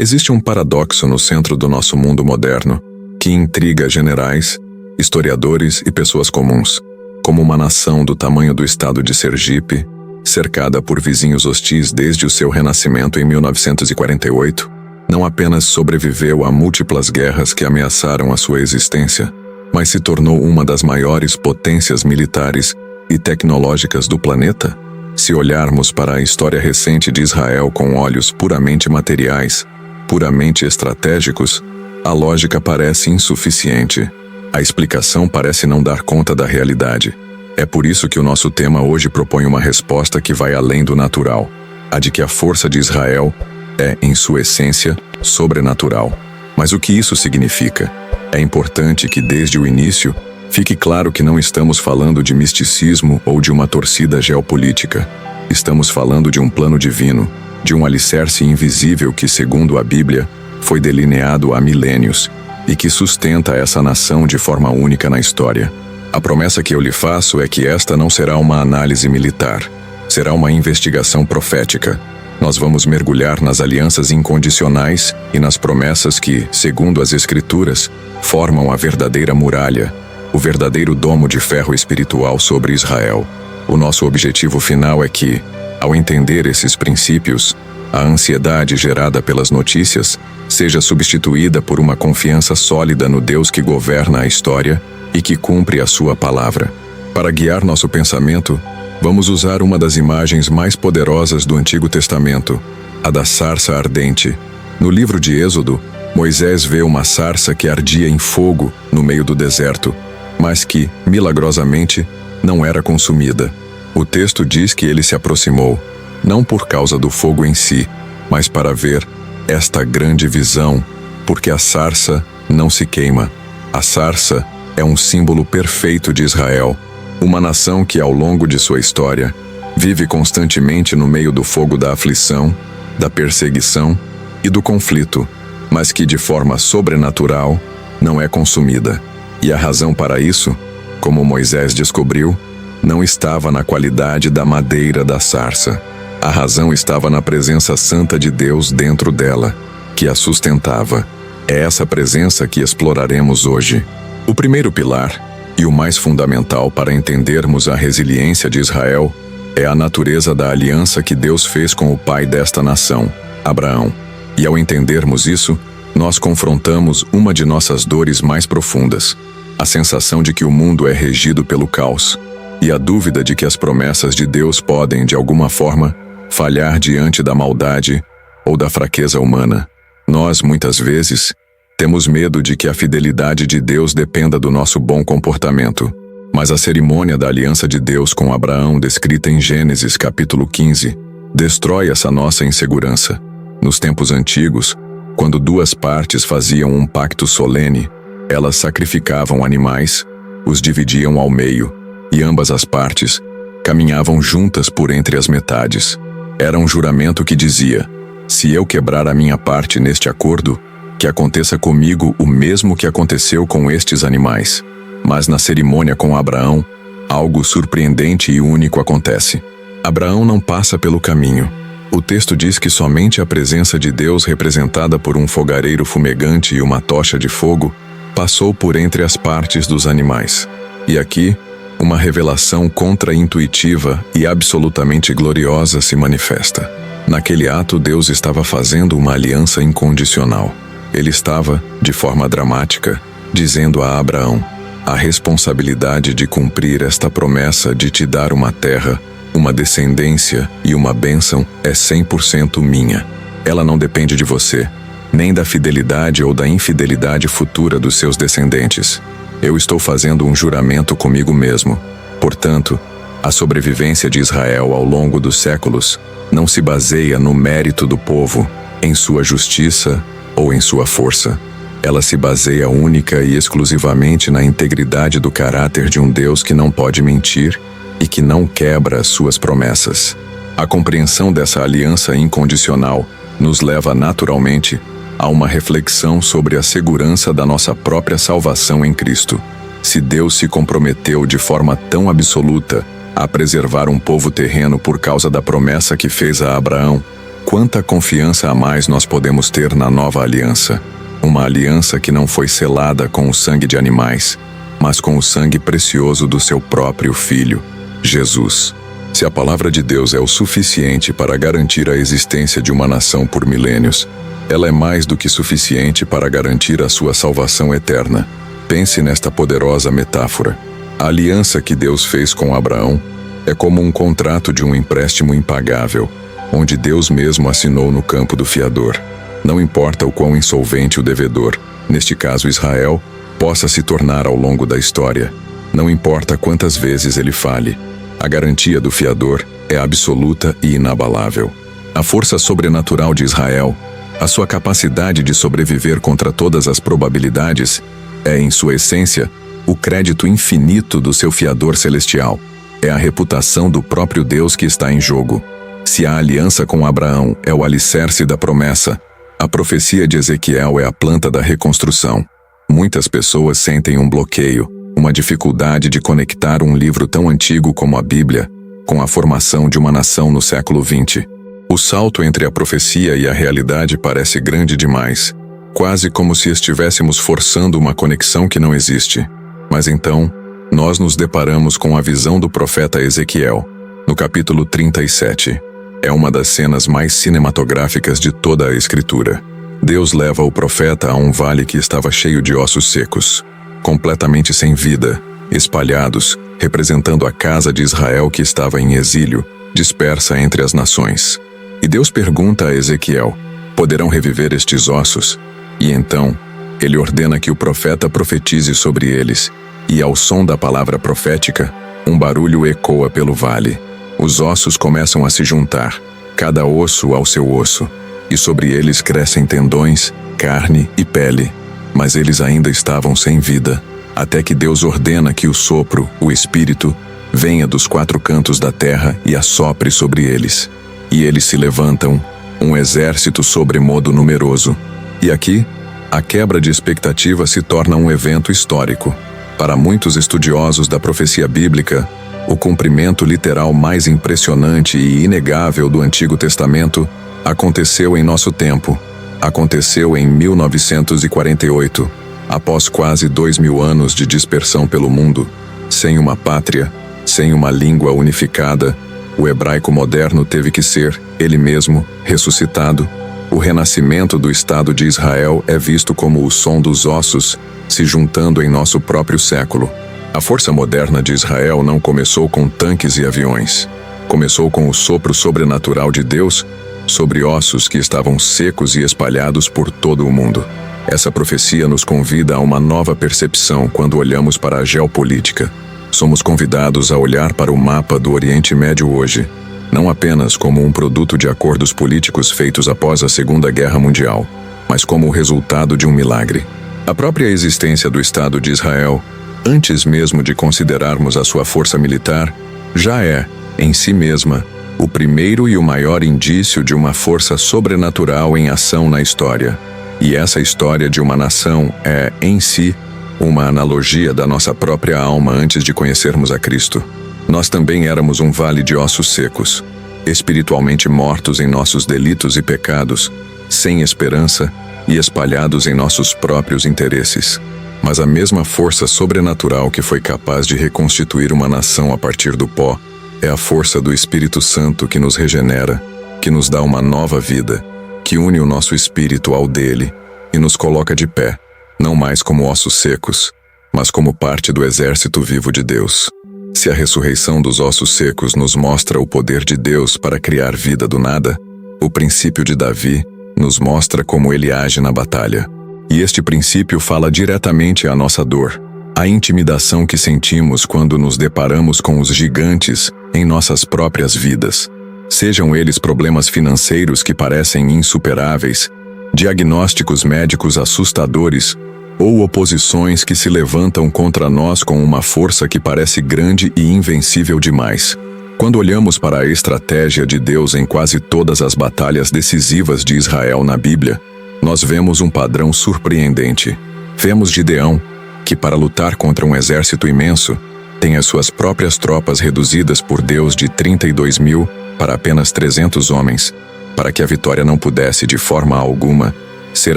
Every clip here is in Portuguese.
Existe um paradoxo no centro do nosso mundo moderno que intriga generais, historiadores e pessoas comuns. Como uma nação do tamanho do estado de Sergipe, cercada por vizinhos hostis desde o seu renascimento em 1948, não apenas sobreviveu a múltiplas guerras que ameaçaram a sua existência, mas se tornou uma das maiores potências militares e tecnológicas do planeta? Se olharmos para a história recente de Israel com olhos puramente materiais, puramente estratégicos, a lógica parece insuficiente. A explicação parece não dar conta da realidade. É por isso que o nosso tema hoje propõe uma resposta que vai além do natural, a de que a força de Israel é, em sua essência, sobrenatural. Mas o que isso significa? É importante que desde o início fique claro que não estamos falando de misticismo ou de uma torcida geopolítica. Estamos falando de um plano divino, de um alicerce invisível que, segundo a Bíblia, foi delineado há milênios e que sustenta essa nação de forma única na história. A promessa que eu lhe faço é que esta não será uma análise militar, será uma investigação profética. Nós vamos mergulhar nas alianças incondicionais e nas promessas que, segundo as Escrituras, formam a verdadeira muralha, o verdadeiro domo de ferro espiritual sobre Israel. O nosso objetivo final é que, ao entender esses princípios, a ansiedade gerada pelas notícias seja substituída por uma confiança sólida no Deus que governa a história e que cumpre a sua palavra. Para guiar nosso pensamento, vamos usar uma das imagens mais poderosas do Antigo Testamento, a da sarça ardente. No livro de Êxodo, Moisés vê uma sarça que ardia em fogo no meio do deserto, mas que, milagrosamente, não era consumida. O texto diz que ele se aproximou, não por causa do fogo em si, mas para ver esta grande visão, porque a sarça não se queima. A sarça é um símbolo perfeito de Israel, uma nação que, ao longo de sua história, vive constantemente no meio do fogo da aflição, da perseguição e do conflito, mas que, de forma sobrenatural, não é consumida. E a razão para isso, como Moisés descobriu, não estava na qualidade da madeira da sarça. A razão estava na presença santa de Deus dentro dela, que a sustentava. É essa presença que exploraremos hoje. O primeiro pilar, e o mais fundamental para entendermos a resiliência de Israel, é a natureza da aliança que Deus fez com o pai desta nação, Abraão. E ao entendermos isso, nós confrontamos uma de nossas dores mais profundas, a sensação de que o mundo é regido pelo caos, e a dúvida de que as promessas de Deus podem, de alguma forma, falhar diante da maldade ou da fraqueza humana. Nós, muitas vezes, temos medo de que a fidelidade de Deus dependa do nosso bom comportamento. Mas a cerimônia da aliança de Deus com Abraão, descrita em Gênesis capítulo 15, destrói essa nossa insegurança. Nos tempos antigos, quando duas partes faziam um pacto solene, elas sacrificavam animais, os dividiam ao meio, e ambas as partes caminhavam juntas por entre as metades. Era um juramento que dizia: se eu quebrar a minha parte neste acordo, que aconteça comigo o mesmo que aconteceu com estes animais. Mas na cerimônia com Abraão, algo surpreendente e único acontece. Abraão não passa pelo caminho. O texto diz que somente a presença de Deus, representada por um fogareiro fumegante e uma tocha de fogo, passou por entre as partes dos animais. E aqui, uma revelação contra-intuitiva e absolutamente gloriosa se manifesta. Naquele ato, Deus estava fazendo uma aliança incondicional. Ele estava, de forma dramática, dizendo a Abraão: a responsabilidade de cumprir esta promessa de te dar uma terra, uma descendência e uma bênção é 100% minha. Ela não depende de você, nem da fidelidade ou da infidelidade futura dos seus descendentes. Eu estou fazendo um juramento comigo mesmo. Portanto, a sobrevivência de Israel ao longo dos séculos não se baseia no mérito do povo, em sua justiça ou em sua força. Ela se baseia única e exclusivamente na integridade do caráter de um Deus que não pode mentir e que não quebra as suas promessas. A compreensão dessa aliança incondicional nos leva naturalmente a uma reflexão sobre a segurança da nossa própria salvação em Cristo. Se Deus se comprometeu de forma tão absoluta a preservar um povo terreno por causa da promessa que fez a Abraão, quanta confiança a mais nós podemos ter na nova aliança. Uma aliança que não foi selada com o sangue de animais, mas com o sangue precioso do seu próprio Filho, Jesus. Se a palavra de Deus é o suficiente para garantir a existência de uma nação por milênios, ela é mais do que suficiente para garantir a sua salvação eterna. Pense nesta poderosa metáfora. A aliança que Deus fez com Abraão é como um contrato de um empréstimo impagável, onde Deus mesmo assinou no campo do fiador. Não importa o quão insolvente o devedor, neste caso Israel, possa se tornar ao longo da história. Não importa quantas vezes ele falhe, a garantia do fiador é absoluta e inabalável. A força sobrenatural de Israel, a sua capacidade de sobreviver contra todas as probabilidades, é, em sua essência, o crédito infinito do seu fiador celestial. É a reputação do próprio Deus que está em jogo. Se a aliança com Abraão é o alicerce da promessa, a profecia de Ezequiel é a planta da reconstrução. Muitas pessoas sentem um bloqueio, uma dificuldade de conectar um livro tão antigo como a Bíblia com a formação de uma nação no século XX. O salto entre a profecia e a realidade parece grande demais, quase como se estivéssemos forçando uma conexão que não existe. Mas então, nós nos deparamos com a visão do profeta Ezequiel, no capítulo 37. É uma das cenas mais cinematográficas de toda a Escritura. Deus leva o profeta a um vale que estava cheio de ossos secos, completamente sem vida, espalhados, representando a casa de Israel que estava em exílio, dispersa entre as nações. E Deus pergunta a Ezequiel: poderão reviver estes ossos? E então, ele ordena que o profeta profetize sobre eles, e ao som da palavra profética, um barulho ecoa pelo vale. Os ossos começam a se juntar, cada osso ao seu osso, e sobre eles crescem tendões, carne e pele. Mas eles ainda estavam sem vida, até que Deus ordena que o sopro, o Espírito, venha dos 4 cantos da terra e assopre sobre eles. E eles se levantam, um exército sobremodo numeroso. E aqui, a quebra de expectativa se torna um evento histórico. Para muitos estudiosos da profecia bíblica, o cumprimento literal mais impressionante e inegável do Antigo Testamento aconteceu em nosso tempo. Aconteceu em 1948, após quase 2000 anos de dispersão pelo mundo, sem uma pátria, sem uma língua unificada. O hebraico moderno teve que ser, ele mesmo, ressuscitado. O renascimento do Estado de Israel é visto como o som dos ossos se juntando em nosso próprio século. A força moderna de Israel não começou com tanques e aviões. Começou com o sopro sobrenatural de Deus sobre ossos que estavam secos e espalhados por todo o mundo. Essa profecia nos convida a uma nova percepção quando olhamos para a geopolítica. Somos convidados a olhar para o mapa do Oriente Médio hoje, não apenas como um produto de acordos políticos feitos após a Segunda Guerra Mundial, mas como o resultado de um milagre. A própria existência do Estado de Israel, antes mesmo de considerarmos a sua força militar, já é, em si mesma, o primeiro e o maior indício de uma força sobrenatural em ação na história. E essa história de uma nação é, em si, uma analogia da nossa própria alma antes de conhecermos a Cristo. Nós também éramos um vale de ossos secos, espiritualmente mortos em nossos delitos e pecados, sem esperança e espalhados em nossos próprios interesses. Mas a mesma força sobrenatural que foi capaz de reconstituir uma nação a partir do pó é a força do Espírito Santo que nos regenera, que nos dá uma nova vida, que une o nosso espírito ao dele e nos coloca de pé, não mais como ossos secos, mas como parte do exército vivo de Deus. Se a ressurreição dos ossos secos nos mostra o poder de Deus para criar vida do nada, o princípio de Davi nos mostra como ele age na batalha. E este princípio fala diretamente à nossa dor, à intimidação que sentimos quando nos deparamos com os gigantes em nossas próprias vidas. Sejam eles problemas financeiros que parecem insuperáveis, diagnósticos médicos assustadores ou oposições que se levantam contra nós com uma força que parece grande e invencível demais. Quando olhamos para a estratégia de Deus em quase todas as batalhas decisivas de Israel na Bíblia, nós vemos um padrão surpreendente. Vemos Gideão, que para lutar contra um exército imenso, tem as suas próprias tropas reduzidas por Deus de 32.000 para apenas 300 homens, para que a vitória não pudesse, de forma alguma, ser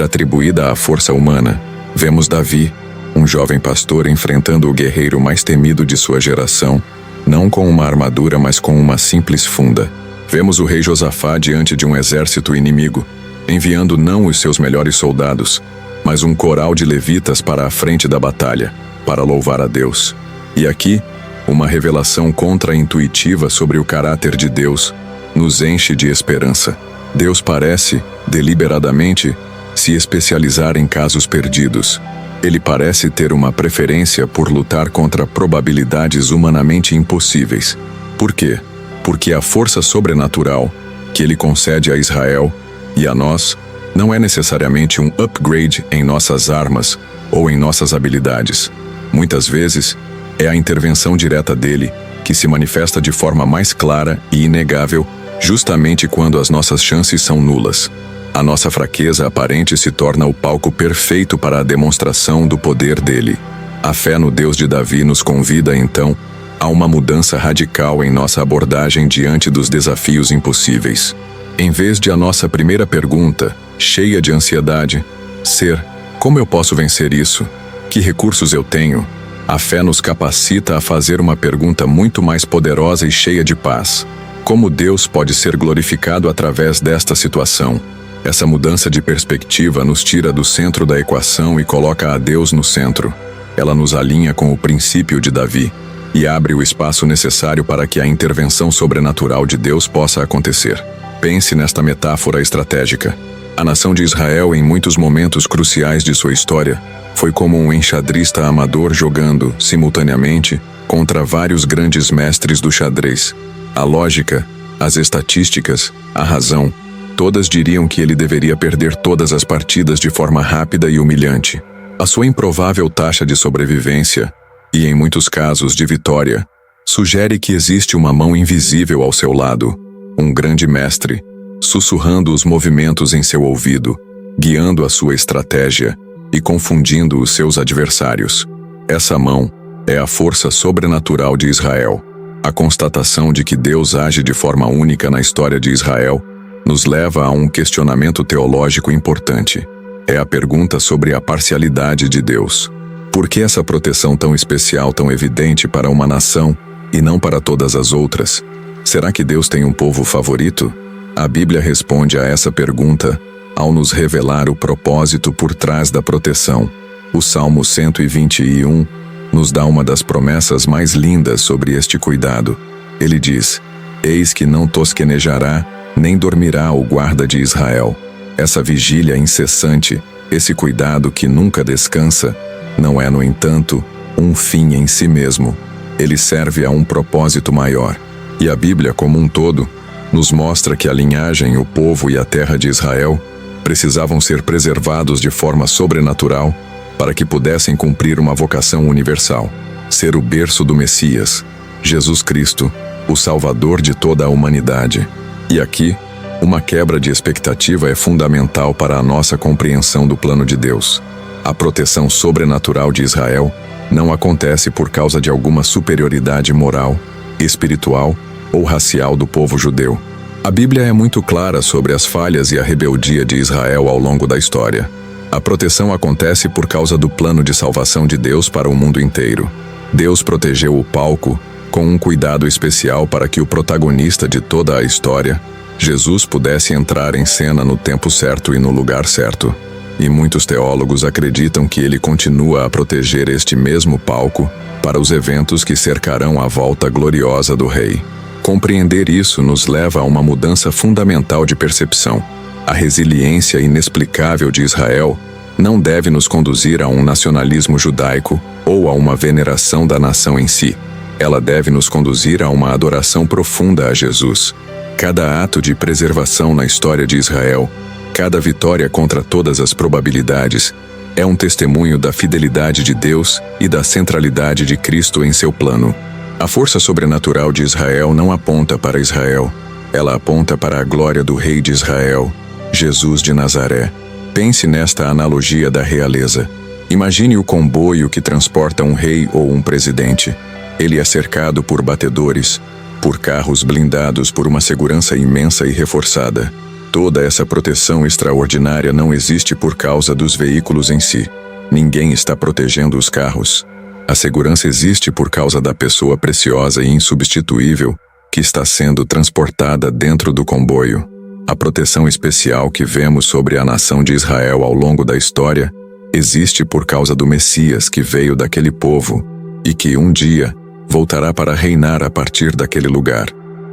atribuída à força humana. Vemos Davi, um jovem pastor, enfrentando o guerreiro mais temido de sua geração, não com uma armadura, mas com uma simples funda. Vemos o rei Josafá diante de um exército inimigo, enviando não os seus melhores soldados, mas um coral de levitas para a frente da batalha, para louvar a Deus. E aqui, uma revelação contra-intuitiva sobre o caráter de Deus nos enche de esperança. Deus parece, deliberadamente, se especializar em casos perdidos. Ele parece ter uma preferência por lutar contra probabilidades humanamente impossíveis. Por quê? Porque a força sobrenatural que ele concede a Israel e a nós não é necessariamente um upgrade em nossas armas ou em nossas habilidades. Muitas vezes, é a intervenção direta dele que se manifesta de forma mais clara e inegável justamente quando as nossas chances são nulas. A nossa fraqueza aparente se torna o palco perfeito para a demonstração do poder dele. A fé no Deus de Davi nos convida, então, a uma mudança radical em nossa abordagem diante dos desafios impossíveis. Em vez de a nossa primeira pergunta, cheia de ansiedade, ser: como eu posso vencer isso? Que recursos eu tenho? A fé nos capacita a fazer uma pergunta muito mais poderosa e cheia de paz: como Deus pode ser glorificado através desta situação? Essa mudança de perspectiva nos tira do centro da equação e coloca a Deus no centro. Ela nos alinha com o princípio de Davi e abre o espaço necessário para que a intervenção sobrenatural de Deus possa acontecer. Pense nesta metáfora estratégica. A nação de Israel, em muitos momentos cruciais de sua história, foi como um enxadrista amador jogando, simultaneamente, contra vários grandes mestres do xadrez. A lógica, as estatísticas, a razão, todas diriam que ele deveria perder todas as partidas de forma rápida e humilhante. A sua improvável taxa de sobrevivência, e em muitos casos de vitória, sugere que existe uma mão invisível ao seu lado, um grande mestre, sussurrando os movimentos em seu ouvido, guiando a sua estratégia e confundindo os seus adversários. Essa mão é a força sobrenatural de Israel. A constatação de que Deus age de forma única na história de Israel nos leva a um questionamento teológico importante. É a pergunta sobre a parcialidade de Deus. Por que essa proteção tão especial, tão evidente para uma nação e não para todas as outras? Será que Deus tem um povo favorito? A Bíblia responde a essa pergunta ao nos revelar o propósito por trás da proteção. O Salmo 121 nos dá uma das promessas mais lindas sobre este cuidado. Ele diz: eis que não tosquenejará, nem dormirá o guarda de Israel. Essa vigília incessante, esse cuidado que nunca descansa, não é, no entanto, um fim em si mesmo. Ele serve a um propósito maior. E a Bíblia, como um todo, nos mostra que a linhagem, o povo e a terra de Israel precisavam ser preservados de forma sobrenatural para que pudessem cumprir uma vocação universal: ser o berço do Messias, Jesus Cristo, o Salvador de toda a humanidade. E aqui, uma quebra de expectativa é fundamental para a nossa compreensão do plano de Deus. A proteção sobrenatural de Israel não acontece por causa de alguma superioridade moral, espiritual ou racial do povo judeu. A Bíblia é muito clara sobre as falhas e a rebeldia de Israel ao longo da história. A proteção acontece por causa do plano de salvação de Deus para o mundo inteiro. Deus protegeu o palco com um cuidado especial para que o protagonista de toda a história, Jesus, pudesse entrar em cena no tempo certo e no lugar certo. E muitos teólogos acreditam que ele continua a proteger este mesmo palco para os eventos que cercarão a volta gloriosa do Rei. Compreender isso nos leva a uma mudança fundamental de percepção. A resiliência inexplicável de Israel não deve nos conduzir a um nacionalismo judaico ou a uma veneração da nação em si. Ela deve nos conduzir a uma adoração profunda a Jesus. Cada ato de preservação na história de Israel, cada vitória contra todas as probabilidades, é um testemunho da fidelidade de Deus e da centralidade de Cristo em seu plano. A força sobrenatural de Israel não aponta para Israel. Ela aponta para a glória do Rei de Israel, Jesus de Nazaré. Pense nesta analogia da realeza. Imagine o comboio que transporta um rei ou um presidente. Ele é cercado por batedores, por carros blindados, por uma segurança imensa e reforçada. toda essa proteção extraordinária não existe por causa dos veículos em si. Ninguém está protegendo os carros. A segurança existe por causa da pessoa preciosa e insubstituível que está sendo transportada dentro do comboio. A proteção especial que vemos sobre a nação de Israel ao longo da história existe por causa do Messias que veio daquele povo e que um dia voltará para reinar a partir daquele lugar.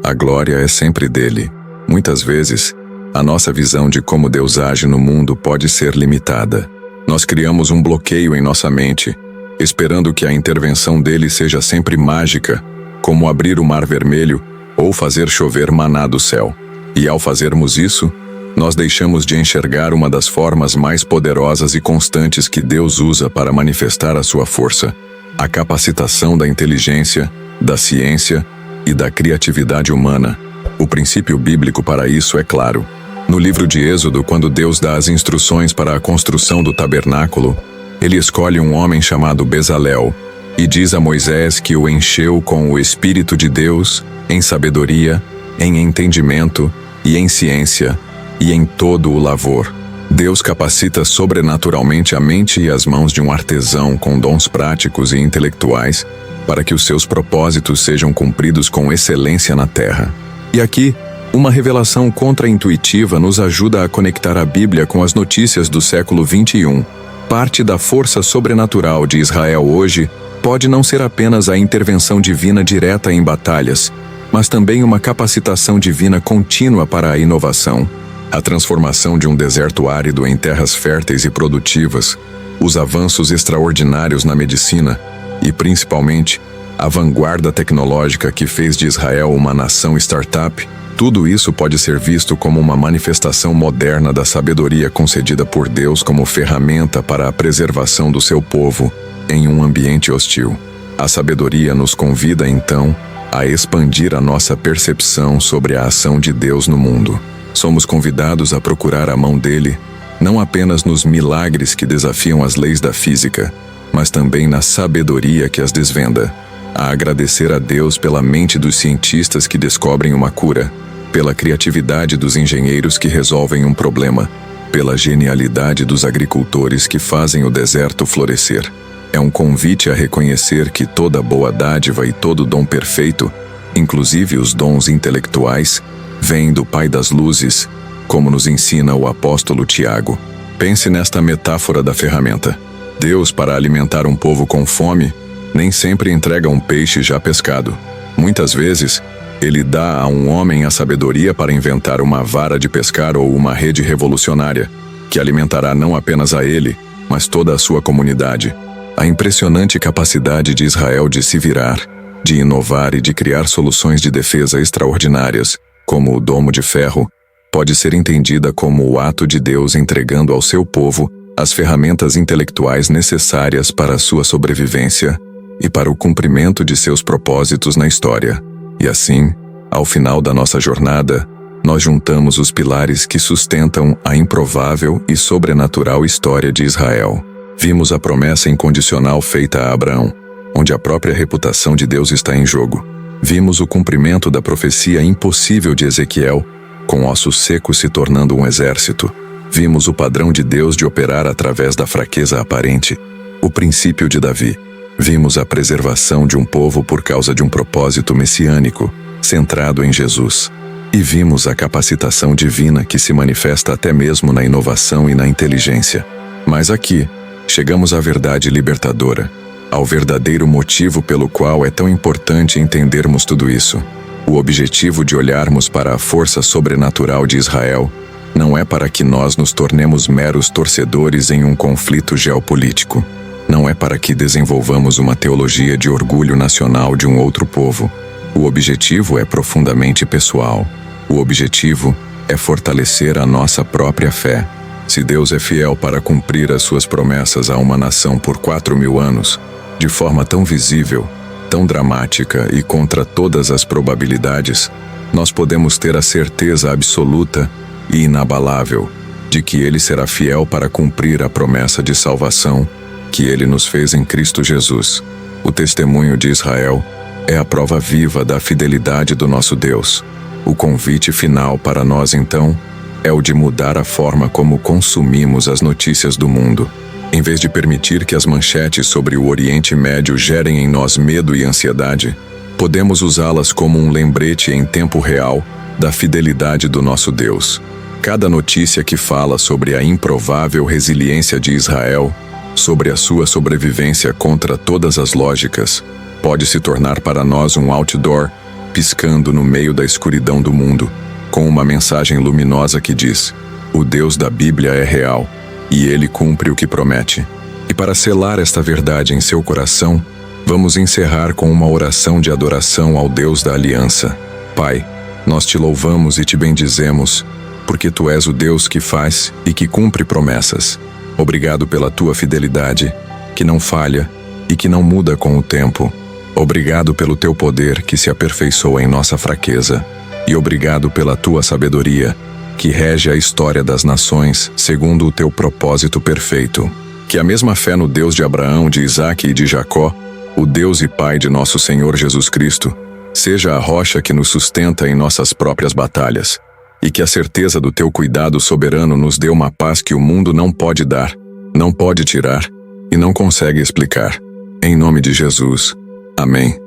A glória é sempre dele. Muitas vezes, a nossa visão de como Deus age no mundo pode ser limitada. Nós criamos um bloqueio em nossa mente, esperando que a intervenção dele seja sempre mágica, como abrir o Mar Vermelho ou fazer chover maná do céu. E ao fazermos isso, nós deixamos de enxergar uma das formas mais poderosas e constantes que Deus usa para manifestar a sua força: a capacitação da inteligência, da ciência e da criatividade humana. O princípio bíblico para isso é claro. No livro de Êxodo, quando Deus dá as instruções para a construção do tabernáculo, ele escolhe um homem chamado Bezalel e diz a Moisés que o encheu com o Espírito de Deus em sabedoria, em entendimento e em ciência, e em todo o lavor. Deus capacita sobrenaturalmente a mente e as mãos de um artesão com dons práticos e intelectuais para que os seus propósitos sejam cumpridos com excelência na terra. E aqui, uma revelação contra-intuitiva nos ajuda a conectar a Bíblia com as notícias do século XXI. Parte da força sobrenatural de Israel hoje pode não ser apenas a intervenção divina direta em batalhas, mas também uma capacitação divina contínua para a inovação. A transformação de um deserto árido em terras férteis e produtivas, os avanços extraordinários na medicina e, principalmente, a vanguarda tecnológica que fez de Israel uma nação startup, tudo isso pode ser visto como uma manifestação moderna da sabedoria concedida por Deus como ferramenta para a preservação do seu povo em um ambiente hostil. A sabedoria nos convida, então, a expandir a nossa percepção sobre a ação de Deus no mundo. Somos convidados a procurar a mão dele, não apenas nos milagres que desafiam as leis da física, mas também na sabedoria que as desvenda. A agradecer a Deus pela mente dos cientistas que descobrem uma cura, pela criatividade dos engenheiros que resolvem um problema, pela genialidade dos agricultores que fazem o deserto florescer. É um convite a reconhecer que toda boa dádiva e todo dom perfeito, inclusive os dons intelectuais, vêm do Pai das Luzes, como nos ensina o apóstolo Tiago. Pense nesta metáfora da ferramenta. Deus, para alimentar um povo com fome, nem sempre entrega um peixe já pescado. Muitas vezes, ele dá a um homem a sabedoria para inventar uma vara de pescar ou uma rede revolucionária, que alimentará não apenas a ele, mas toda a sua comunidade. A impressionante capacidade de Israel de se virar, de inovar e de criar soluções de defesa extraordinárias, como o Domo de Ferro, pode ser entendida como o ato de Deus entregando ao seu povo as ferramentas intelectuais necessárias para a sua sobrevivência e para o cumprimento de seus propósitos na história. E assim, ao final da nossa jornada, nós juntamos os pilares que sustentam a improvável e sobrenatural história de Israel. Vimos a promessa incondicional feita a Abraão, onde a própria reputação de Deus está em jogo. Vimos o cumprimento da profecia impossível de Ezequiel, com ossos secos se tornando um exército. Vimos o padrão de Deus de operar através da fraqueza aparente, o princípio de Davi. Vimos a preservação de um povo por causa de um propósito messiânico, centrado em Jesus. E vimos a capacitação divina que se manifesta até mesmo na inovação e na inteligência. Mas aqui, chegamos à verdade libertadora, ao verdadeiro motivo pelo qual é tão importante entendermos tudo isso. O objetivo de olharmos para a força sobrenatural de Israel não é para que nós nos tornemos meros torcedores em um conflito geopolítico. Não é para que desenvolvamos uma teologia de orgulho nacional de um outro povo. O objetivo é profundamente pessoal. O objetivo é fortalecer a nossa própria fé. Se Deus é fiel para cumprir as suas promessas a uma nação por 4.000 anos, de forma tão visível, tão dramática e contra todas as probabilidades, nós podemos ter a certeza absoluta e inabalável de que Ele será fiel para cumprir a promessa de salvação que Ele nos fez em Cristo Jesus. O testemunho de Israel é a prova viva da fidelidade do nosso Deus. O convite final para nós, então, é o de mudar a forma como consumimos as notícias do mundo. Em vez de permitir que as manchetes sobre o Oriente Médio gerem em nós medo e ansiedade, podemos usá-las como um lembrete em tempo real da fidelidade do nosso Deus. Cada notícia que fala sobre a improvável resiliência de Israel, sobre a sua sobrevivência contra todas as lógicas, pode se tornar para nós um outdoor piscando no meio da escuridão do mundo, com uma mensagem luminosa que diz: o Deus da Bíblia é real, e Ele cumpre o que promete. E para selar esta verdade em seu coração, vamos encerrar com uma oração de adoração ao Deus da aliança. Pai, nós te louvamos e te bendizemos, porque Tu és o Deus que faz e que cumpre promessas. Obrigado pela Tua fidelidade, que não falha e que não muda com o tempo. Obrigado pelo Teu poder que se aperfeiçoa em nossa fraqueza. E obrigado pela Tua sabedoria, que rege a história das nações segundo o Teu propósito perfeito. Que a mesma fé no Deus de Abraão, de Isaque e de Jacó, o Deus e Pai de nosso Senhor Jesus Cristo, seja a rocha que nos sustenta em nossas próprias batalhas, e que a certeza do Teu cuidado soberano nos dê uma paz que o mundo não pode dar, não pode tirar e não consegue explicar. Em nome de Jesus. Amém.